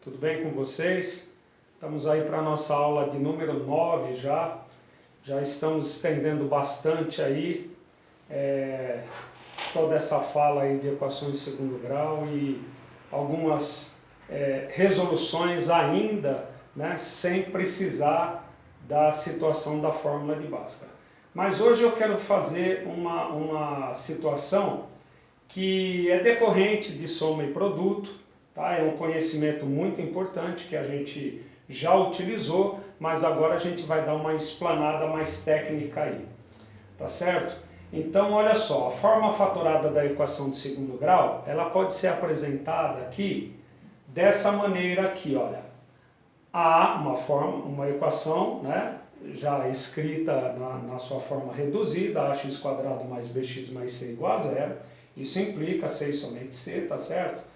Tudo bem com vocês? Estamos aí para a nossa aula de número 9 já. Já estamos estendendo bastante aí toda essa fala aí de equações de segundo grau e algumas resoluções ainda, né, sem precisar da situação da fórmula de Bhaskara. Mas hoje eu quero fazer uma situação que é decorrente de soma e produto. Tá? É um conhecimento muito importante que a gente já utilizou, mas agora a gente vai dar uma explanada mais técnica aí, tá certo? Então, olha só, a forma fatorada da equação de segundo grau, ela pode ser apresentada aqui dessa maneira aqui, olha. A, uma equação, né, já escrita na sua forma reduzida, ax² mais bx mais c igual a zero. Isso implica C e somente C, tá certo?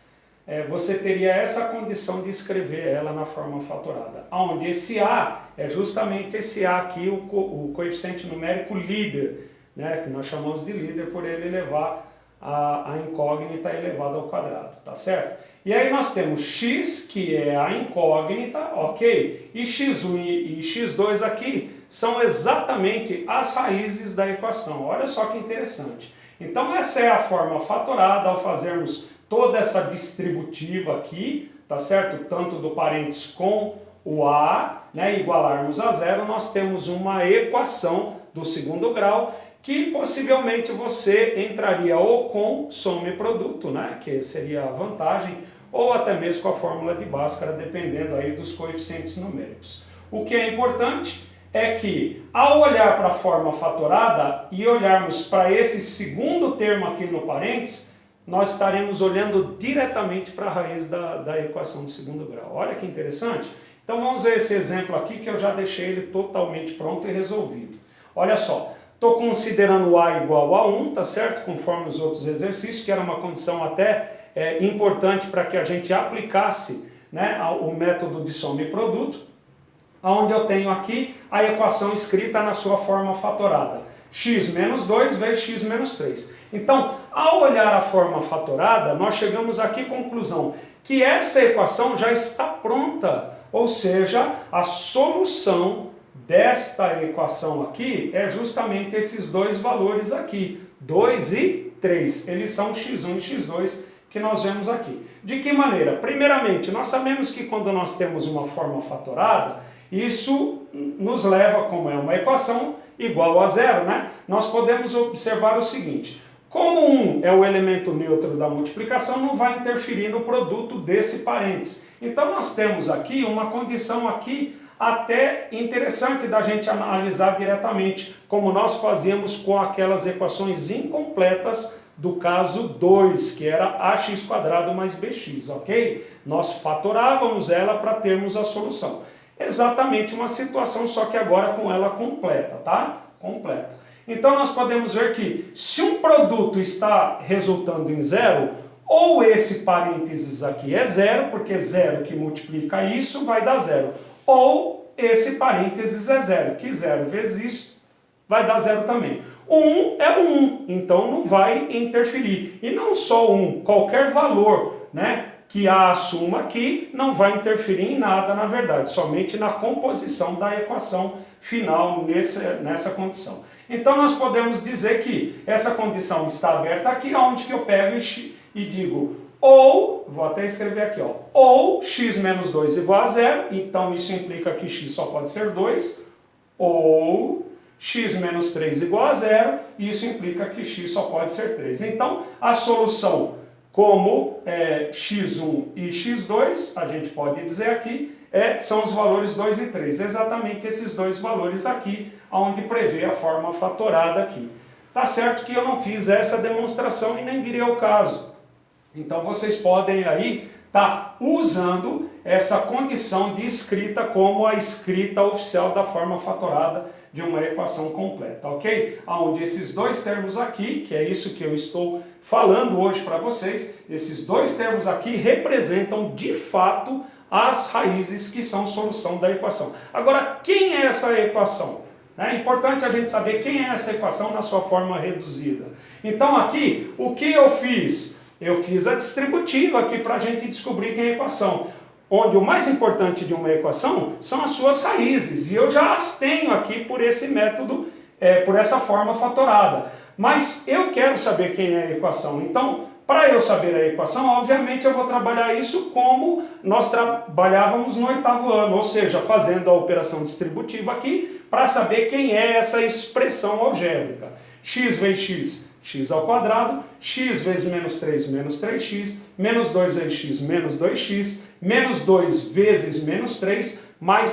Você teria essa condição de escrever ela na forma fatorada, onde esse A é justamente esse A aqui, o coeficiente numérico líder, né, que nós chamamos de líder por ele levar a incógnita elevada ao quadrado, tá certo? E aí nós temos x, que é a incógnita, ok? E x1 e x2 aqui são exatamente as raízes da equação. Olha só que interessante. Então essa é a forma fatorada ao fazermos toda essa distributiva aqui, tá certo? Tanto do parênteses com o A, né, igualarmos a zero, nós temos uma equação do segundo grau que possivelmente você entraria ou com soma e produto, né, que seria a vantagem, ou até mesmo com a fórmula de Bhaskara, dependendo aí dos coeficientes numéricos. O que é importante é que, ao olhar para a forma fatorada e olharmos para esse segundo termo aqui no parênteses, nós estaremos olhando diretamente para a raiz da equação de segundo grau. Olha que interessante. Então vamos ver esse exemplo aqui que eu já deixei ele totalmente pronto e resolvido. Olha só, estou considerando A igual a 1, tá certo? Conforme os outros exercícios, que era uma condição até importante para que a gente aplicasse, né, o método de soma e produto, onde eu tenho aqui a equação escrita na sua forma fatorada. X menos 2 vezes x menos 3. Então, ao olhar a forma fatorada, nós chegamos aqui à conclusão que essa equação já está pronta, ou seja, a solução desta equação aqui é justamente esses dois valores aqui, 2 e 3. Eles são x1 e x2 que nós vemos aqui. De que maneira? Primeiramente, nós sabemos que quando nós temos uma forma fatorada, isso nos leva, como é uma equação igual a zero, né? Nós podemos observar o seguinte: como 1 é o elemento neutro da multiplicação, não vai interferir no produto desse parênteses. Então nós temos aqui uma condição aqui até interessante da gente analisar diretamente, como nós fazíamos com aquelas equações incompletas do caso 2, que era ax² mais bx, ok? Nós fatorávamos ela para termos a solução. Exatamente uma situação, só que agora com ela completa, tá? Completa. Então nós podemos ver que se um produto está resultando em zero, ou esse parênteses aqui é zero, porque zero que multiplica isso vai dar zero, ou esse parênteses é zero, que zero vezes isso vai dar zero também. O 1 é o 1, então não vai interferir. E não só 1, qualquer valor, né, que A assuma aqui não vai interferir em nada, na verdade, somente na composição da equação final nessa condição. Então nós podemos dizer que essa condição está aberta aqui, onde que eu pego e digo ou, vou até escrever aqui, ó, ou x menos 2 igual a zero, então isso implica que x só pode ser 2, ou x menos 3 igual a zero, e isso implica que x só pode ser 3. Então a solução como x1 e x2, a gente pode dizer aqui, são os valores 2 e 3. Exatamente esses dois valores aqui, onde prevê a forma fatorada aqui. Tá certo que eu não fiz essa demonstração e nem virei ao caso. Então vocês podem aí estar usando essa condição de escrita como a escrita oficial da forma fatorada de uma equação completa, ok? Onde esses dois termos aqui, que é isso que eu estou falando hoje para vocês, esses dois termos aqui representam de fato as raízes que são solução da equação. Agora, quem é essa equação? É importante a gente saber quem é essa equação na sua forma reduzida. Então aqui, o que eu fiz? Eu fiz a distributiva aqui para a gente descobrir quem é a equação. onde o mais importante de uma equação são as suas raízes, e eu já as tenho aqui por esse método, por essa forma fatorada. Mas eu quero saber quem é a equação, então, para eu saber a equação, obviamente eu vou trabalhar isso como nós trabalhávamos no 8º ano, ou seja, fazendo a operação distributiva aqui, para saber quem é essa expressão algébrica. X vezes x, x ao quadrado, x vezes menos 3, menos 3x, menos 2 vezes x, menos 2x, menos 2 vezes menos 3, mais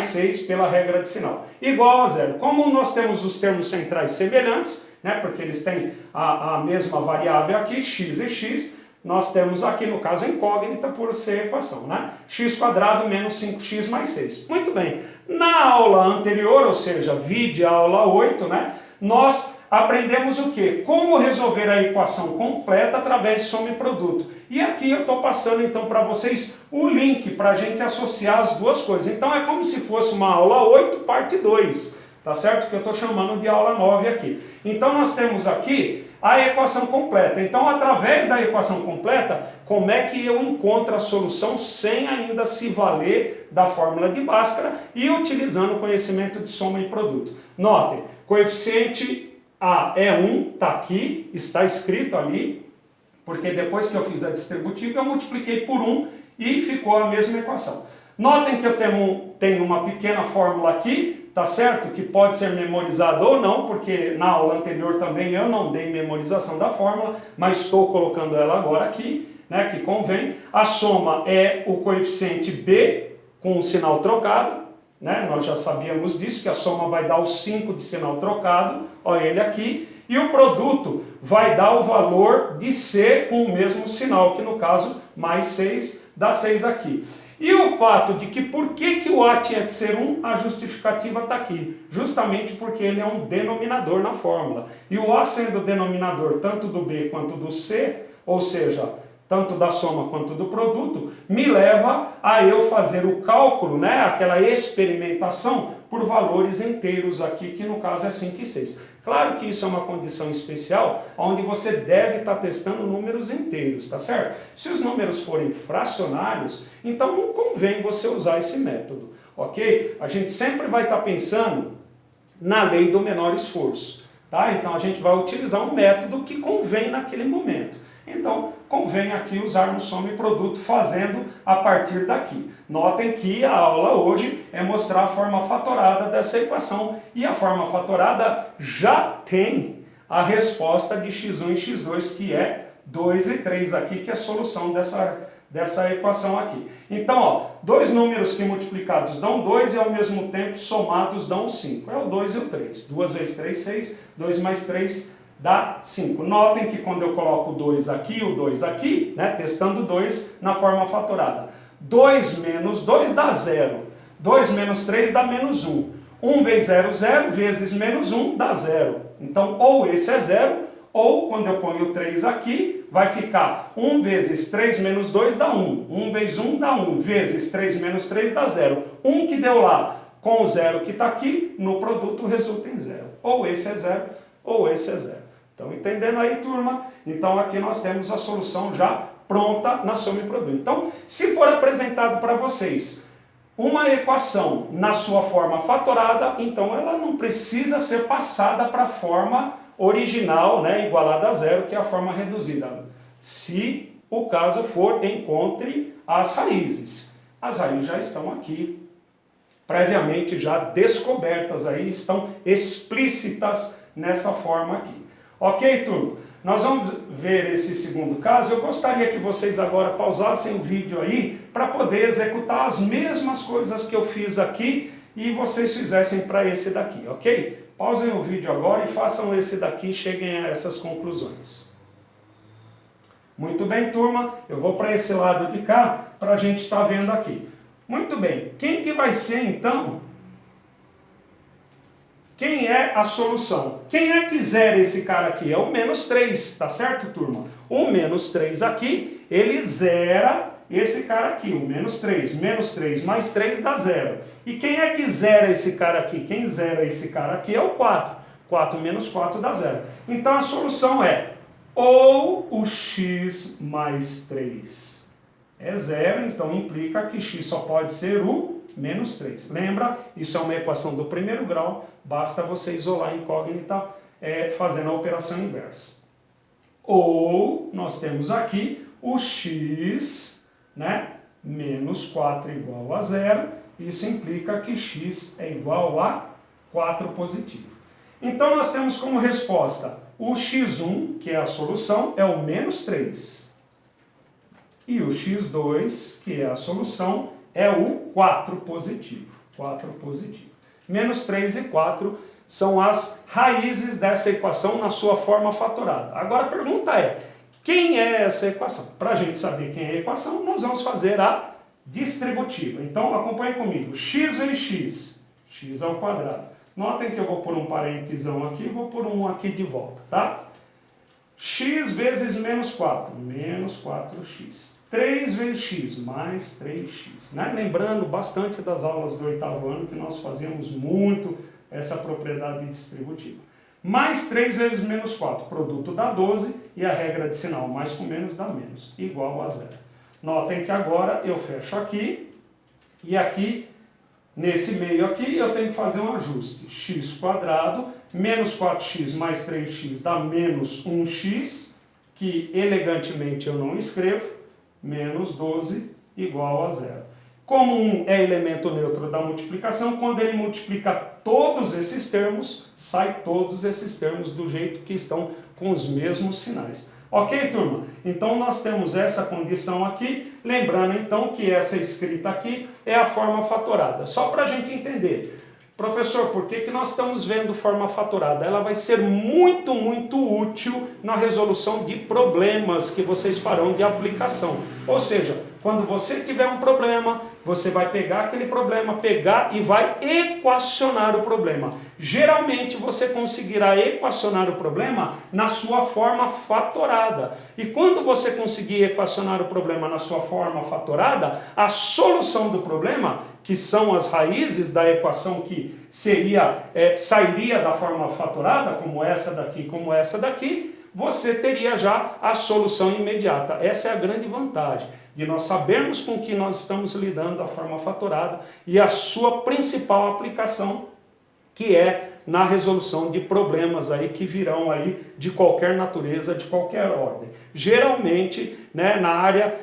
6 pela regra de sinal. Igual a zero. Como nós temos os termos centrais semelhantes, né, porque eles têm a mesma variável aqui, x e x, nós temos aqui, no caso, incógnita por ser equação, né? X quadrado menos 5x mais 6. Muito bem. Na aula anterior, ou seja, vide a aula 8, né, nós aprendemos o quê? Como resolver a equação completa através de soma e produto. E aqui eu estou passando então para vocês o link para a gente associar as duas coisas. Então é como se fosse uma aula 8, parte 2, tá certo? Que eu estou chamando de aula 9 aqui. Então nós temos aqui a equação completa. Então, através da equação completa, como é que eu encontro a solução sem ainda se valer da fórmula de Bhaskara e utilizando o conhecimento de soma e produto? Notem, coeficiente A é 1, está aqui, está escrito ali, porque depois que eu fiz a distributiva, eu multipliquei por 1 e ficou a mesma equação. Notem que eu tenho uma pequena fórmula aqui, tá certo? Que pode ser memorizada ou não, porque na aula anterior também eu não dei memorização da fórmula, mas estou colocando ela agora aqui, né, que convém. A soma é o coeficiente B com o sinal trocado, né? Nós já sabíamos disso, que a soma vai dar o 5 de sinal trocado, olha ele aqui, e o produto vai dar o valor de C com o mesmo sinal, que no caso mais 6 dá 6 aqui. E o fato de que por que o A tinha que ser 1, a justificativa está aqui. Justamente porque ele é um denominador na fórmula. E o A sendo denominador tanto do B quanto do C, ou seja, tanto da soma quanto do produto, me leva a eu fazer o cálculo, né, aquela experimentação por valores inteiros aqui, que no caso é 5 e 6. Claro que isso é uma condição especial, onde você deve estar testando números inteiros, tá certo? Se os números forem fracionários, então não convém você usar esse método, ok? A gente sempre vai estar pensando na lei do menor esforço, tá? Então a gente vai utilizar um método que convém naquele momento. Então, convém aqui usarmos soma e produto fazendo a partir daqui. Notem que a aula hoje é mostrar a forma fatorada dessa equação. E a forma fatorada já tem a resposta de x1 e x2, que é 2 e 3 aqui, que é a solução dessa equação aqui. Então, ó, dois números que multiplicados dão 2 e ao mesmo tempo somados dão 5. É o 2 e o 3. 2 vezes 3, 6. 2 mais 3 dá 5. Notem que quando eu coloco o 2 aqui e o 2 aqui, né, testando 2 na forma fatorada, 2 menos 2 dá 0. 2 menos 3 dá menos 1. 1 vezes 0, 0, vezes menos 1 dá 0. Então, ou esse é 0, ou quando eu ponho o 3 aqui, vai ficar 1 vezes 3 menos 2 dá 1. 1 vezes 1 dá 1, vezes 3 menos 3 dá 0. 1 que deu lá com o 0 que está aqui, no produto resulta em 0. Ou esse é 0, ou esse é 0. Estão entendendo aí, turma? Então aqui nós temos a solução já pronta na soma e produto. Então, se for apresentado para vocês uma equação na sua forma fatorada, então ela não precisa ser passada para a forma original, né, igualada a zero, que é a forma reduzida. Se o caso for, encontre as raízes. As raízes já estão aqui, previamente já descobertas aí, estão explícitas nessa forma aqui. Ok, turma? Nós vamos ver esse segundo caso. Eu gostaria que vocês agora pausassem o vídeo aí para poder executar as mesmas coisas que eu fiz aqui e vocês fizessem para esse daqui, ok? Pausem o vídeo agora e façam esse daqui e cheguem a essas conclusões. Muito bem, turma. Eu vou para esse lado de cá para a gente estar vendo aqui. Muito bem. Quem que vai ser, então... Quem é a solução? Quem é que zera esse cara aqui? É o menos 3, tá certo, turma? O menos 3 aqui, ele zera esse cara aqui, o menos 3. Menos 3 mais 3 dá 0. E quem é que zera esse cara aqui? Quem zera esse cara aqui é o 4. 4 menos 4 dá 0. Então a solução é ou o x mais 3 é zero, então implica que x só pode ser o menos 3. Lembra? Isso é uma equação do primeiro grau, basta você isolar a incógnita fazendo a operação inversa. Ou nós temos aqui o x, né, menos 4 igual a zero, isso implica que x é igual a 4 positivo. Então nós temos como resposta o x1, que é a solução, é o menos 3. E o x2, que é a solução, é o 4 positivo. 4 positivo. Menos 3 e 4 são as raízes dessa equação na sua forma fatorada. Agora a pergunta é, quem é essa equação? Para a gente saber quem é a equação, nós vamos fazer a distributiva. Então acompanhe comigo. X vezes x, x ao quadrado. Notem que eu vou pôr um parêntesão aqui e vou pôr um aqui de volta, tá? X vezes menos 4, menos 4x. 3 vezes x, mais 3x. Né? Lembrando bastante das aulas do 8º ano, que nós fazíamos muito essa propriedade distributiva. Mais 3 vezes menos 4, produto dá 12, e a regra de sinal mais com menos dá menos, igual a zero. Notem que agora eu fecho aqui, e aqui, nesse meio aqui, eu tenho que fazer um ajuste. X quadrado, menos 4x mais 3x dá menos 1x, que elegantemente eu não escrevo, menos 12 igual a zero. Como 1 é elemento neutro da multiplicação, quando ele multiplica todos esses termos, sai todos esses termos do jeito que estão com os mesmos sinais. Ok, turma? Então nós temos essa condição aqui, lembrando então que essa escrita aqui é a forma fatorada. Só para a gente entender, professor, por que nós estamos vendo forma fatorada? Ela vai ser muito, muito útil na resolução de problemas que vocês farão de aplicação. Ou seja, quando você tiver um problema, você vai pegar aquele problema, pegar e vai equacionar o problema. Geralmente você conseguirá equacionar o problema na sua forma fatorada. E quando você conseguir equacionar o problema na sua forma fatorada, a solução do problema, que são as raízes da equação que sairia da forma fatorada, como essa daqui, você teria já a solução imediata. Essa é a grande vantagem de nós sabermos com que nós estamos lidando da forma fatorada e a sua principal aplicação, que é na resolução de problemas aí que virão aí de qualquer natureza, de qualquer ordem. Geralmente, né, na área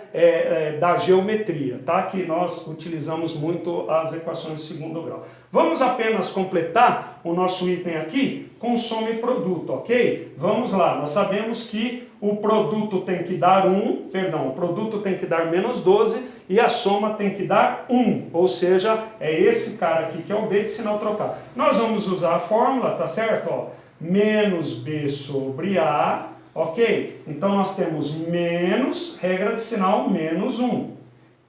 da geometria, tá? Que nós utilizamos muito as equações de segundo grau. Vamos apenas completar o nosso item aqui com soma e produto, ok? Vamos lá, nós sabemos que o produto tem que dar o produto tem que dar menos 12 e a soma tem que dar 1, ou seja, é esse cara aqui que é o B de sinal trocado. Nós vamos usar a fórmula, tá certo? Ó, menos B sobre A, ok? Então nós temos menos, regra de sinal, menos 1,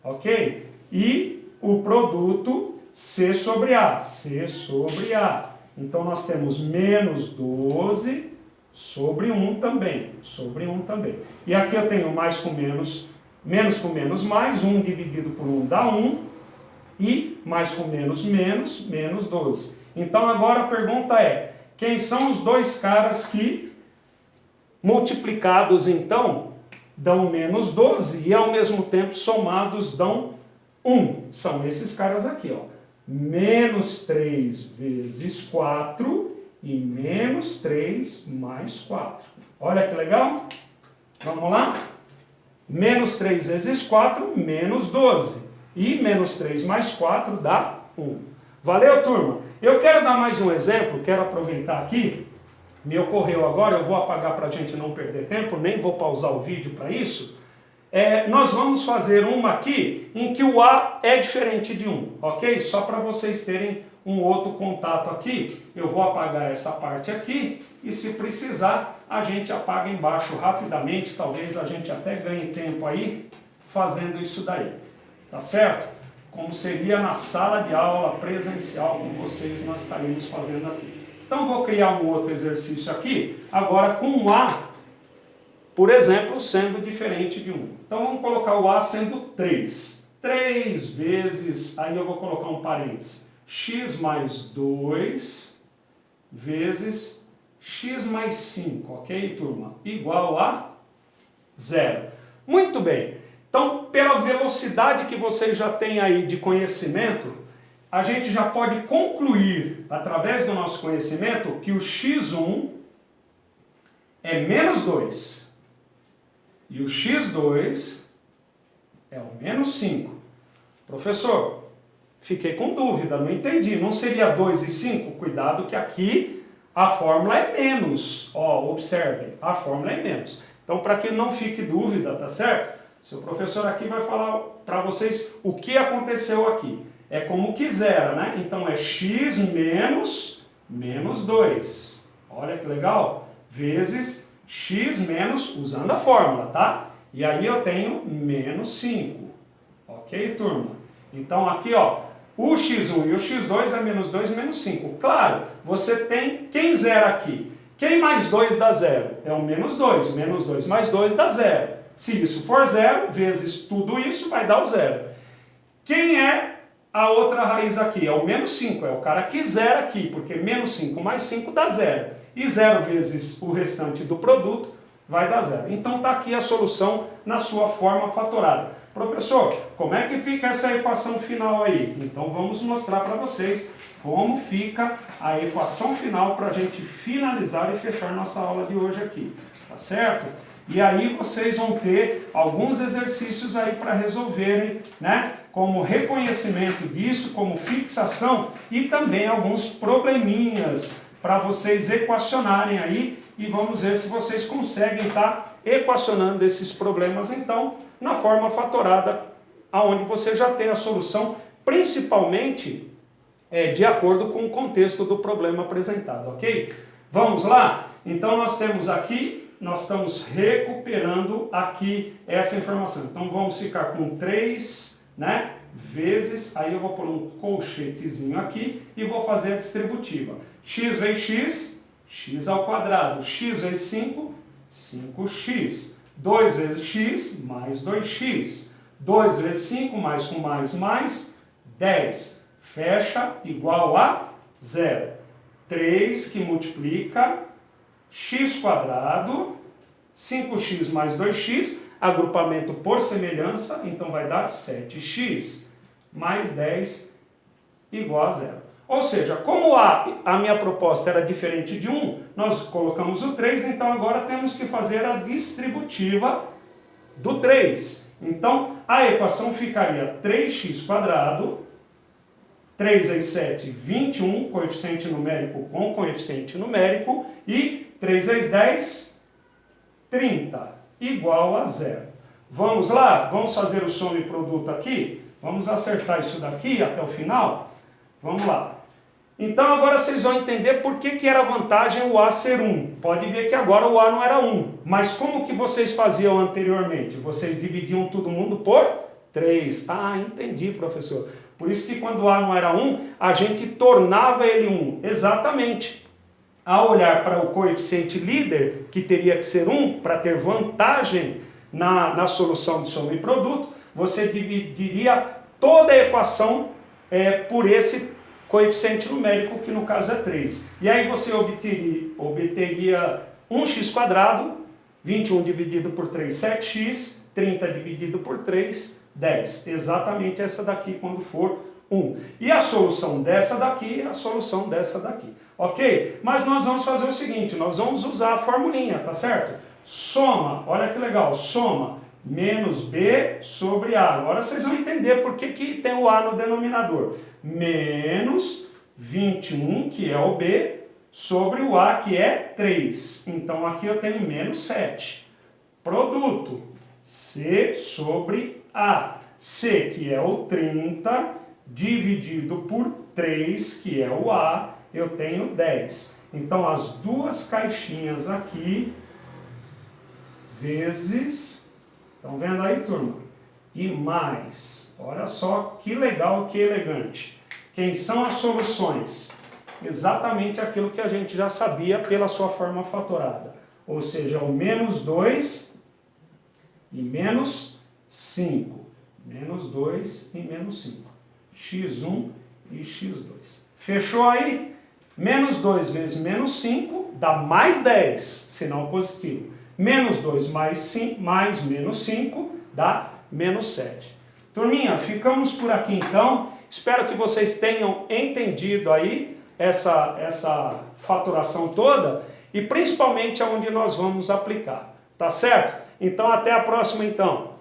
ok? E o produto C sobre A, C sobre A. Então nós temos menos 12 sobre 1 também, E aqui eu tenho mais com menos, menos com menos mais, 1 dividido por 1 dá 1, e mais com menos, menos 12. Então agora a pergunta é, quem são os dois caras que, multiplicados então, dão menos 12 e ao mesmo tempo somados dão 1? São esses caras aqui, ó. Menos 3 vezes 4 e menos 3 mais 4. Olha que legal? Vamos lá? Menos 3 vezes 4, menos 12. E menos 3 mais 4 dá 1. Valeu, turma? Eu quero dar mais um exemplo, quero aproveitar aqui. Me ocorreu agora, eu vou apagar para a gente não perder tempo, nem vou pausar o vídeo para isso. Nós vamos fazer uma aqui em que o A é diferente de 1, ok? Só para vocês terem um outro contato aqui, eu vou apagar essa parte aqui e se precisar a gente apaga embaixo rapidamente, talvez a gente até ganhe tempo aí fazendo isso daí, tá certo? Como seria na sala de aula presencial com vocês nós estaríamos fazendo aqui. Então vou criar um outro exercício aqui, agora com o A, por exemplo, sendo diferente de 1. Então vamos colocar o A sendo 3. 3 vezes, aí eu vou colocar um parênteses, x mais 2 vezes x mais 5, ok, turma? Igual a 0. Muito bem. Então, pela velocidade que vocês já têm aí de conhecimento, a gente já pode concluir, através do nosso conhecimento, que o x1 é menos 2 e o x2 é o menos 5. Professor, fiquei com dúvida, não entendi. Não seria 2 e 5? Cuidado que aqui a fórmula é menos. Ó, observem, a fórmula é menos. Então, para que não fique dúvida, tá certo? Seu professor aqui vai falar para vocês o que aconteceu aqui. É como quisera, né? Então, é x menos 2. Olha que legal. Vezes x menos, usando a fórmula, tá? E aí eu tenho menos 5. Ok, turma? Então, aqui, ó, o x1 e o x2 é menos 2 menos 5. Claro, você tem quem zera aqui. Quem mais 2 dá zero? É o menos 2. Menos 2 mais 2 dá zero. Se isso for zero, vezes tudo isso, vai dar o zero. Quem é a outra raiz aqui? É o menos 5. É o cara que zera aqui, porque menos 5 mais 5 dá zero. E 0 vezes o restante do produto vai dar zero. Então está aqui a solução na sua forma fatorada. Professor, como é que fica essa equação final aí? Então vamos mostrar para vocês como fica a equação final para a gente finalizar e fechar nossa aula de hoje aqui, tá certo? E aí vocês vão ter alguns exercícios aí para resolverem, né? Como reconhecimento disso, como fixação e também alguns probleminhas para vocês equacionarem aí e vamos ver se vocês conseguem estar equacionando esses problemas então na forma fatorada, aonde você já tem a solução, principalmente de acordo com o contexto do problema apresentado, ok? Vamos lá? Então nós temos aqui, nós estamos recuperando aqui essa informação. Então vamos ficar com 3, né? Vezes, aí eu vou pôr um colchetezinho aqui e vou fazer a distributiva. X vezes x, x ao quadrado. X vezes 5, 5x. 2 vezes x, mais 2x. 2 vezes 5, mais com mais, 10. Fecha, igual a 0. 3 que multiplica x quadrado, 5x mais 2x, agrupamento por semelhança, então vai dar 7x, mais 10 igual a 0. Ou seja, como a minha proposta era diferente de 1, nós colocamos o 3, então agora temos que fazer a distributiva do 3. Então, a equação ficaria 3x quadrado, 3 vezes 7, 21, coeficiente numérico com coeficiente numérico, e 3 vezes 10, 30, igual a 0. Vamos lá? Vamos fazer o soma e produto aqui? Vamos acertar isso daqui até o final? Vamos lá. Então agora vocês vão entender por que era vantagem o A ser 1. Pode ver que agora o A não era 1. Mas como que vocês faziam anteriormente? Vocês dividiam todo mundo por 3. Ah, entendi, professor. Por isso que quando o A não era 1, a gente tornava ele 1. Exatamente. Ao olhar para o coeficiente líder, que teria que ser 1, para ter vantagem na solução de soma e produto, você dividiria toda a equação por esse coeficiente numérico, que no caso é 3. E aí você obteria 1x quadrado, 21 dividido por 3, 7x, 30 dividido por 3, 10. Exatamente essa daqui quando for 1. E a solução dessa daqui é a solução dessa daqui. Ok? Mas nós vamos fazer o seguinte, nós vamos usar a formulinha, tá certo? Soma, olha que legal, soma menos B sobre A. Agora vocês vão entender por que tem o A no denominador. Menos 21, que é o B, sobre o A, que é 3. Então aqui eu tenho menos 7. Produto, C sobre A. C, que é o 30, dividido por 3, que é o A, eu tenho 10. Então as duas caixinhas aqui, vezes, estão vendo aí, turma? E mais, olha só que legal, que elegante. Quem são as soluções? Exatamente aquilo que a gente já sabia pela sua forma fatorada. Ou seja, o menos 2 e menos 5. Menos 2 e menos 5. x1 e x2. Fechou aí? Menos 2 vezes menos 5 dá mais 10, sinal positivo. Menos 2 mais menos 5 dá menos 7. Turminha, ficamos por aqui então. Espero que vocês tenham entendido aí essa faturação toda e principalmente aonde nós vamos aplicar. Tá certo? Então até a próxima então.